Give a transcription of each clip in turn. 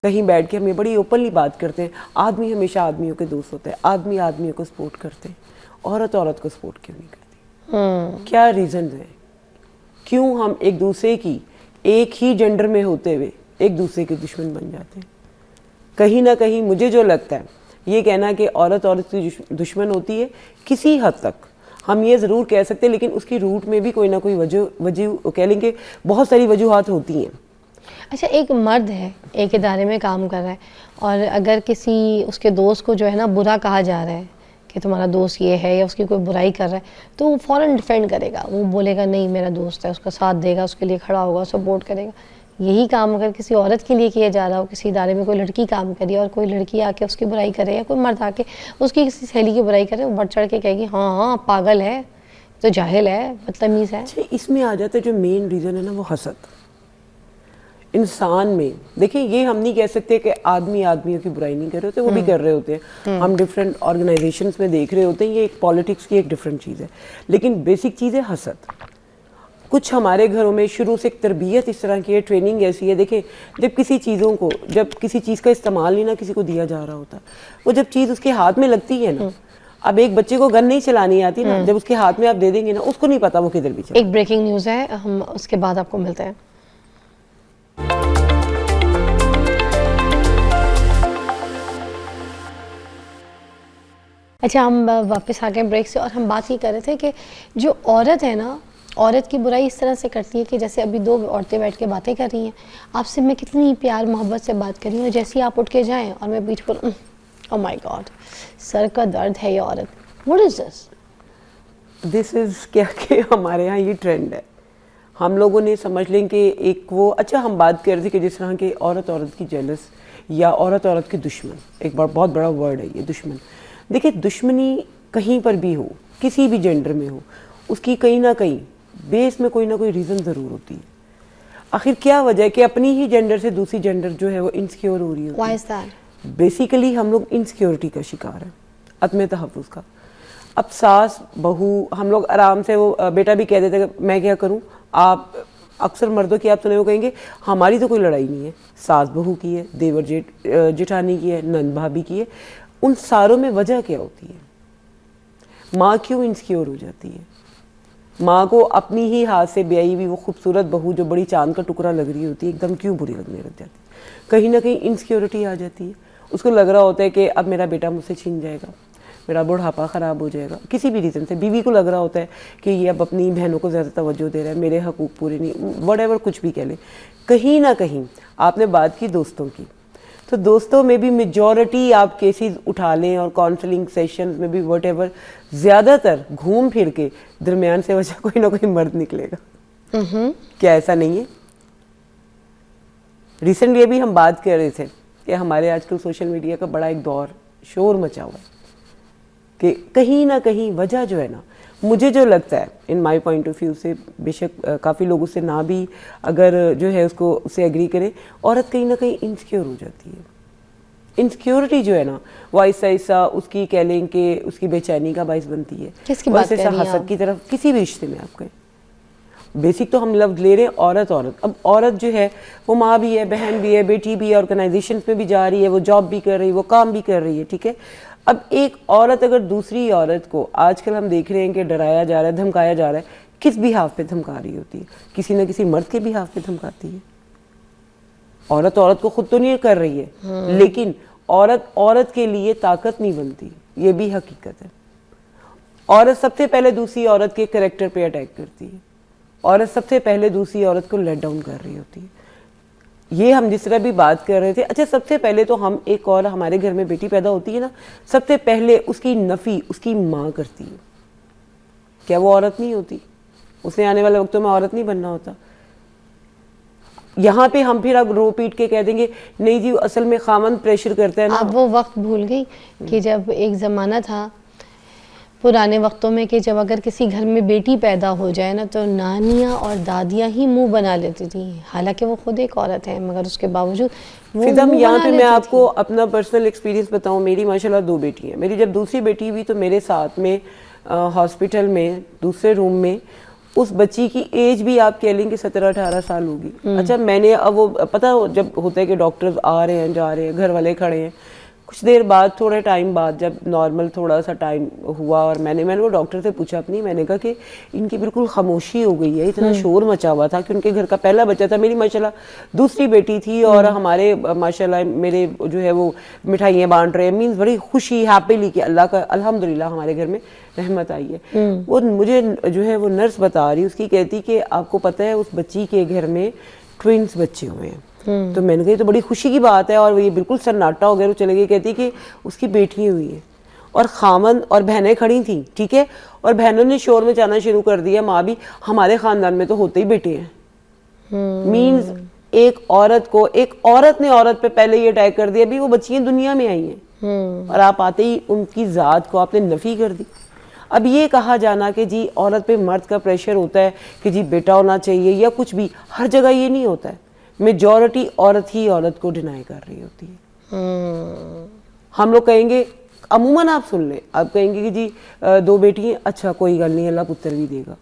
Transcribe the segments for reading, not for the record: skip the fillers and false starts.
کہیں بیٹھ کے ہم یہ بڑی اوپنلی بات کرتے ہیں، آدمی ہمیشہ آدمیوں کے دوست ہوتا ہے، آدمی آدمیوں کو سپورٹ کرتے ہیں، عورت عورت کو سپورٹ کیوں نہیں کرتی؟ کیا ریزنز ہیں؟ کیوں ہم ایک دوسرے کی ایک ہی جینڈر میں ہوتے ہوئے ایک دوسرے کے دشمن بن جاتے ہیں؟ کہیں نہ کہیں مجھے جو لگتا ہے یہ کہنا کہ عورت عورت کی دشمن ہوتی ہے کسی حد تک ہم یہ ضرور کہہ سکتے ہیں، لیکن اس کی روٹ میں بھی کوئی نہ کوئی وجہ کہہ لیں کہ بہت ساری وجوہات ہوتی ہیں۔ اچھا، ایک مرد ہے، ایک ادارے میں کام کر رہا ہے، اور اگر کسی اس کے دوست کو جو ہے نا برا کہا جا رہا ہے کہ تمہارا دوست یہ ہے یا اس کی کوئی برائی کر رہا ہے، تو وہ فوراً ڈیفینڈ کرے گا، وہ بولے گا نہیں میرا دوست ہے، اس کا ساتھ دے گا، اس کے لیے کھڑا ہوگا، سپورٹ کرے گا۔ یہی کام اگر کسی عورت کے لیے کیا جا رہا ہو، کسی ادارے میں کوئی لڑکی کام کری اور کوئی لڑکی آ کے اس کی برائی کرے یا کوئی مرد آ کے اس کی کسی سہیلی کی برائی کرے، وہ بڑھ چڑھ کے کہے گی ہاں ہاں پاگل ہے، تو جاہل ہے، بدتمیز ہے۔ اس میں آ جاتا ہے جو مین ریزن ہے نا، وہ حسد۔ انسان میں دیکھیں، یہ ہم نہیں کہہ سکتے کہ آدمی آدمیوں کی برائی نہیں کر رہے ہوتے، وہ بھی کر رہے ہوتے ہیں، ہم ڈفرینٹ آرگنائزیشنز میں دیکھ رہے ہوتے ہیں، یہ ایک پالیٹکس کی ایک ڈفرینٹ چیز ہے، لیکن بیسک چیز ہے حسد۔ کچھ ہمارے گھروں میں شروع سے ایک تربیت اس طرح کی ہے، ٹریننگ ایسی ہے، دیکھیں جب کسی چیز کا استعمال نہیں نہ کسی کو دیا جا رہا ہوتا، وہ جب چیز اس کے ہاتھ میں لگتی ہے نا، اب ایک بچے کو گن نہیں چلانی آتی نا، جب اس کے ہاتھ میں آپ دے دیں گے نا، اس کو نہیں پتا وہ کدھر بھی چلے۔ ایک بریکنگ نیوز ہے، ہم اس کے بعد آپ کو ملتے ہیں۔ اچھا، ہم واپس آ گئے بریک سے، اور ہم بات یہ کر رہے تھے کہ جو عورت ہے نا، عورت کی برائی اس طرح سے کرتی ہے کہ جیسے ابھی دو عورتیں بیٹھ کے باتیں کر رہی ہیں، آپ سے میں کتنی پیار محبت سے بات کر رہی ہوں، اور جیسے آپ اٹھ کے جائیں اور میں بیچ پر او مائی گاڈ سر کا درد ہے یہ عورت، واٹ از دس از کیا کہ ہمارے ہاں یہ ٹرینڈ ہے، ہم لوگوں نے سمجھ لیں کہ ایک وہ اچھا ہم بات کر رہے تھے کہ جس طرح کہ عورت عورت کی جیلس یا عورت عورت کی دشمن، ایک بہت بڑا ورڈ ہے یہ دشمن۔ دیکھیں دشمنی کہیں پر بھی ہو، کسی بھی جینڈر میں ہو، اس کی کہیں نہ کہیں بیس میں کوئی نہ کوئی ریزن ضرور ہوتی ہے۔ آخر کیا وجہ ہے کہ اپنی ہی جینڈر سے دوسری جینڈر جو ہے وہ انسیکیور ہو رہی ہوتی ہے؟ Y is that? بیسیکلی ہم لوگ انسیکیورٹی کا شکار ہیں، عدم تحفظ کا۔ اب ساس بہو ہم لوگ آرام سے، وہ بیٹا بھی کہہ دیتے کہ میں کیا کروں، آپ اکثر مردوں کی آپ سنے وہ کہیں گے ہماری تو کوئی لڑائی نہیں ہے، ساس بہو کی ہے، دیور جیٹھانی کی ہے، نند بھابھی کی ہے۔ ان ساروں میں وجہ کیا ہوتی ہے؟ ماں کیوں انسیکیور ہو جاتی ہے؟ ماں کو اپنی ہی ہاتھ سے بیائی ہوئی وہ خوبصورت بہو جو بڑی چاند کا ٹکڑا لگ رہی ہوتی ہے ایک دم کیوں بری لگنے لگ جاتی ہے؟ کہیں نہ کہیں انسیکیورٹی آ جاتی ہے، اس کو لگ رہا ہوتا ہے کہ اب میرا بیٹا مجھ سے چھین جائے گا، میرا بڑھاپا خراب ہو جائے گا، کسی بھی ریزن سے۔ بیوی کو لگ رہا ہوتا ہے کہ یہ اب اپنی بہنوں کو زیادہ توجہ دے رہا ہے، میرے حقوق پورے نہیں، وٹ ایور کچھ بھی کہہ لیں۔ کہیں نہ کہیں آپ نے بات کی دوستوں کی، تو دوستوں میں بھی میجورٹی آپ کیسز اٹھا لیں اور کانسلنگ سیشنز میں بھی وٹ ایور، زیادہ تر گھوم پھر کے درمیان سے وجہ کوئی نہ کوئی مرد نکلے گا۔ کیا ایسا نہیں ہے؟ ریسنٹلی ابھی ہم بات کر رہے تھے کہ ہمارے آج کل سوشل میڈیا کا بڑا ایک دور شور مچا ہوا ہے کہ کہیں نہ کہیں وجہ جو ہے نا، مجھے جو لگتا ہے ان مائی پوائنٹ آف ویو سے، بے شک کافی لوگ اس سے نہ بھی اگر جو ہے اس کو اسے ایگری کریں، عورت کہیں نہ کہیں انسیکیور ہو جاتی ہے۔ انسیکیورٹی جو ہے نا وہ ایسا ایسا اس کی کہہ لیں کہ اس کی بے چینی کا باعث بنتی ہے، کس کی بات کر رہی ہیں حسد کی طرف کسی بھی رشتے میں آپ کہیں۔ بیسک تو ہم لفظ لے رہے ہیں عورت عورت، اب عورت جو ہے وہ ماں بھی ہے، بہن بھی ہے، بیٹی بھی ہے، آرگنائزیشنز میں بھی جا رہی ہے، وہ جاب بھی کر رہی ہے، وہ کام بھی کر رہی ہے، ٹھیک ہے۔ اب ایک عورت اگر دوسری عورت کو، آج کل ہم دیکھ رہے ہیں کہ ڈرایا جا رہا ہے، دھمکایا جا رہا ہے، کس بہاف پہ دھمکا رہی ہوتی ہے؟ کسی نہ کسی مرد کے بہاف پہ دھمکاتی ہے۔ عورت عورت کو خود تو نہیں کر رہی ہے، لیکن عورت عورت کے لیے طاقت نہیں بنتی، یہ بھی حقیقت ہے۔ عورت سب سے پہلے دوسری عورت کے کریکٹر پہ اٹیک کرتی ہے، عورت سب سے پہلے دوسری عورت کو لیٹ ڈاؤن کر رہی ہوتی ہے۔ یہ ہم جس طرح بھی بات کر رہے تھے، اچھا سب سے پہلے تو ہم ایک اور ہمارے گھر میں بیٹی پیدا ہوتی ہے نا، سب سے پہلے اس کی نفی اس کی ماں کرتی ہے۔ کیا وہ عورت نہیں ہوتی؟ اس نے آنے والے وقتوں میں عورت نہیں بننا ہوتا؟ یہاں پہ ہم پھر اب رو پیٹ کے کہہ دیں گے نہیں جی اصل میں خامند پریشر کرتا ہے نا۔ اب وہ وقت بھول گئی کہ جب ایک زمانہ تھا پرانے وقتوں میں کہ جب اگر کسی گھر میں بیٹی پیدا ہو جائے نا تو نانیاں اور دادیاں ہی منہ بنا لیتی تھیں، حالانکہ وہ خود ایک عورت ہے مگر اس کے باوجود وہ فضا منہ یہاں بنا پہ میں لیتی آپ تھیں۔ کو اپنا پرسنل ایکسپیرینس بتاؤں، میری ماشاءاللہ 2 بیٹی ہیں۔ میری جب دوسری بیٹی ہوئی تو میرے ساتھ میں ہاسپٹل میں دوسرے روم میں اس بچی کی ایج بھی آپ کہہ لیں کہ 17-18 سال ہوگی. اچھا میں نے اب وہ پتہ جب ہوتا ہے کہ ڈاکٹرز آ رہے ہیں جا رہے ہیں, گھر والے کھڑے ہیں, کچھ دیر بعد تھوڑے ٹائم بعد جب نارمل تھوڑا سا ٹائم ہوا اور میں نے وہ ڈاکٹر سے پوچھا اپنی, میں نے کہا کہ ان کی بالکل خاموشی ہو گئی ہے, اتنا شور مچا ہوا تھا کہ ان کے گھر کا پہلا بچہ تھا, میری ماشاءاللہ دوسری بیٹی تھی اور ہمارے ماشاءاللہ میرے جو ہے وہ مٹھائیاں بانٹ رہے ہیں, مینس بڑی خوشی ہیپیلی کہ اللہ کا الحمدللہ ہمارے گھر میں رحمت آئی ہے. وہ مجھے جو ہے وہ نرس بتا رہی, اس کی کہتی کہ آپ کو پتہ ہے اس بچی کے گھر میں ٹوئنس بچے ہوئے ہیں. تو میں نے کہا یہ تو بڑی خوشی کی بات ہے, اور یہ بالکل سناٹا ہو گیا. وہ چلے گئے, کہتی کہ اس کی بیٹی ہوئی ہے اور خامن اور بہنیں کھڑی تھیں, ٹھیک ہے, اور بہنوں نے شور میں جانا شروع کر دیا, ماں بھی, ہمارے خاندان میں تو ہوتے ہی بیٹے ہیں. مینز ایک عورت نے عورت پہ پہلے یہ اٹیک کر دیا, ابھی وہ بچیاں دنیا میں آئی ہیں اور آپ آتے ہی ان کی ذات کو آپ نے نفی کر دی. اب یہ کہا جانا کہ جی عورت پہ مرد کا پریشر ہوتا ہے کہ جی بیٹا ہونا چاہیے یا کچھ بھی, ہر جگہ یہ نہیں ہوتا ہے. میجورٹی عورت ہی عورت کو ڈینائی کر رہی ہوتی ہے. ہم لوگ کہیں گے, عموماً آپ سن لیں, آپ کہیں گے کہ جی 2 بیٹی ہیں, اچھا کوئی گل نہیں, اللہ پتر بھی دے گا,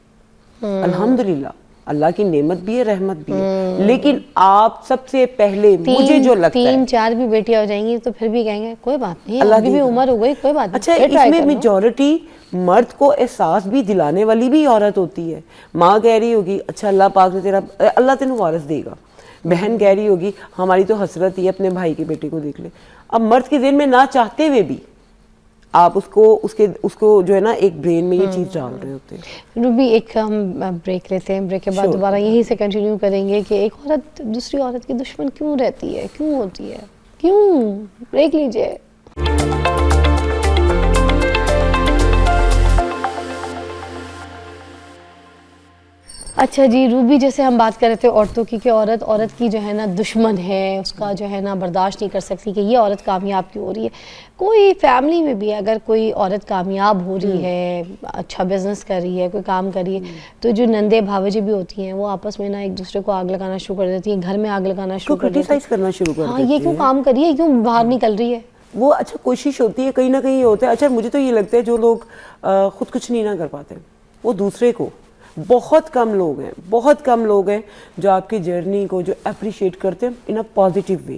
الحمدللہ اللہ کی نعمت بھی ہے, رحمت بھی ہے. لیکن آپ سب سے پہلے مجھے جو لگتا ہے 3-4 بھی بیٹیاں ہو جائیں گی تو پھر بھی کہیں گے کوئی بات نہیں, ابھی بھی عمر ہو گئی, کوئی بات نہیں. اچھا اس میں میجورٹی مرد کو احساس بھی دلانے والی بھی عورت ہوتی ہے. ماں کہہ رہی ہوگی اچھا اللہ پاک نے تیرا, اللہ تینوں وارث دے گا. بہن کہہ رہی ہوگی ہماری تو حسرت ہی اپنے بھائی کے بیٹے کو دیکھ لے. اب مرد کے ذہن میں نہ چاہتے ہوئے بھی آپ اس کو جو ہے نا ایک برین میں یہ چیز ڈال رہے ہوتے ہیں. روبی ایک ہم بریک لیتے ہیں, بریک کے بعد دوبارہ یہیں سے کنٹینیو کریں گے کہ ایک عورت دوسری عورت کی دشمن کیوں رہتی ہے, کیوں ہوتی ہے, کیوں. بریک لیجیے. اچھا جی روبی, جیسے ہم بات کر رہے تھے عورتوں کی کہ عورت کی جو ہے نا دشمن ہے, اس کا جو ہے نا برداشت نہیں کر سکتی کہ یہ عورت کامیاب کیوں ہو رہی ہے. کوئی فیملی میں بھی اگر کوئی عورت کامیاب ہو رہی ہے, اچھا بزنس کر رہی ہے, کوئی کام کر رہی ہے, تو جو نندے بھاوجی بھی ہوتی ہیں وہ آپس میں نا ایک دوسرے کو آگ لگانا شروع کر دیتی ہیں, گھر میں آگ لگانا شروع کر دیتی ہیں. ہاں یہ کیوں کام کر رہی ہے, کیوں باہر نکل رہی ہے. وہ اچھا کوشش ہوتی ہے, کہیں نہ کہیں یہ ہوتا ہے. اچھا مجھے تو یہ لگتا ہے جو لوگ خود کچھ نہیں نہ کر پاتے وہ دوسرے کو, بہت کم لوگ ہیں جو آپ کی جرنی کو جو اپریشیٹ کرتے ہیں ان اے پازیٹیو وے.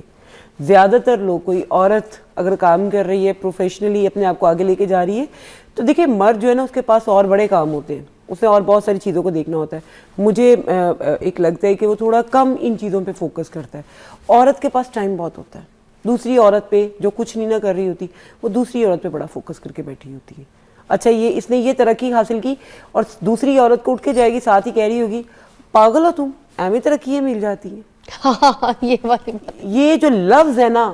زیادہ تر لوگ, کوئی عورت اگر کام کر رہی ہے پروفیشنلی اپنے آپ کو آگے لے کے جا رہی ہے, تو دیکھیں مرد جو ہے نا اس کے پاس اور بڑے کام ہوتے ہیں, اسے اور بہت ساری چیزوں کو دیکھنا ہوتا ہے. مجھے ایک لگتا ہے کہ وہ تھوڑا کم ان چیزوں پہ فوکس کرتا ہے. عورت کے پاس ٹائم بہت ہوتا ہے, دوسری عورت پہ جو کچھ نہیں نہ کر رہی ہوتی وہ دوسری عورت پہ بڑا فوکس کر کے بیٹھی ہوتی ہے. اچھا اس نے یہ ترقی حاصل کی اور دوسری عورت کو اٹھ کے جائے گی ساتھ ہی کہہ رہی ہوگی پاگل ہو تم, ایویں ترقی مل جاتی ہے. یہ جو لفظ ہے نا,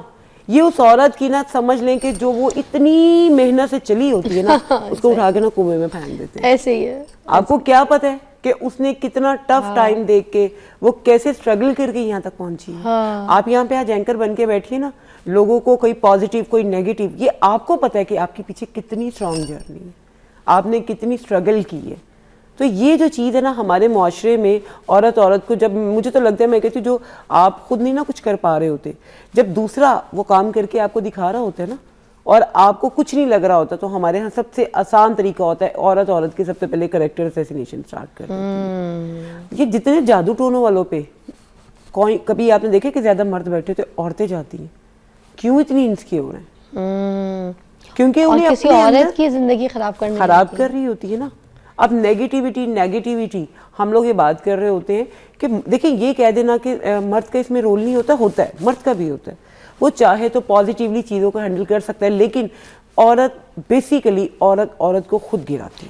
یہ اس عورت کی نا سمجھ لیں کہ جو وہ اتنی محنت سے چلی ہوتی ہے نا, اس کو اٹھا کے نا کنویں میں پھینک دیتے ہیں. ایسے ہی ہے. آپ کو کیا پتہ ہے کہ اس نے کتنا ٹف ٹائم دیکھ کے وہ کیسے سٹرگل کر کے یہاں تک پہنچی ہے. آپ یہاں پہ آج اینکر بن کے بیٹھیے نا, لوگوں کو کوئی پازیٹیو کوئی نیگیٹو, یہ آپ کو پتہ ہے کہ آپ کے پیچھے کتنی اسٹرانگ جرنی ہے, آپ نے کتنی سٹرگل کی ہے. تو یہ جو چیز ہے نا ہمارے معاشرے میں عورت کو, جب مجھے تو لگتا ہے, میں کہتی ہوں جو آپ خود نہیں نا کچھ کر پا رہے ہوتے, جب دوسرا وہ کام کر کے آپ کو دکھا رہا ہوتا ہے نا اور آپ کو کچھ نہیں لگ رہا ہوتا, تو ہمارے ہاں سب سے آسان طریقہ ہوتا ہے عورت کے سب سے پہلے کریکٹر اسیسینیشن سٹارٹ کر دیتی ہے. یہ جتنے جادو ٹونوں والوں پہ کبھی آپ نے دیکھے کہ زیادہ مرد بیٹھے تو عورتیں جاتی ہیں, کیوں اتنی انسیکیور ہیں؟ کیونکہ انہیں کسی عورت کی زندگی خراب کر رہی ہوتی ہے نا. اب نیگیٹیوٹی ہم لوگ یہ بات کر رہے ہوتے ہیں کہ دیکھیں یہ کہہ دینا کہ مرد کا اس میں رول نہیں ہوتا ہے, مرد کا بھی ہوتا ہے. وہ چاہے تو پازیٹیولی چیزوں کو ہینڈل کر سکتا ہے, لیکن عورت بیسیکلی عورت کو خود گراتی ہے.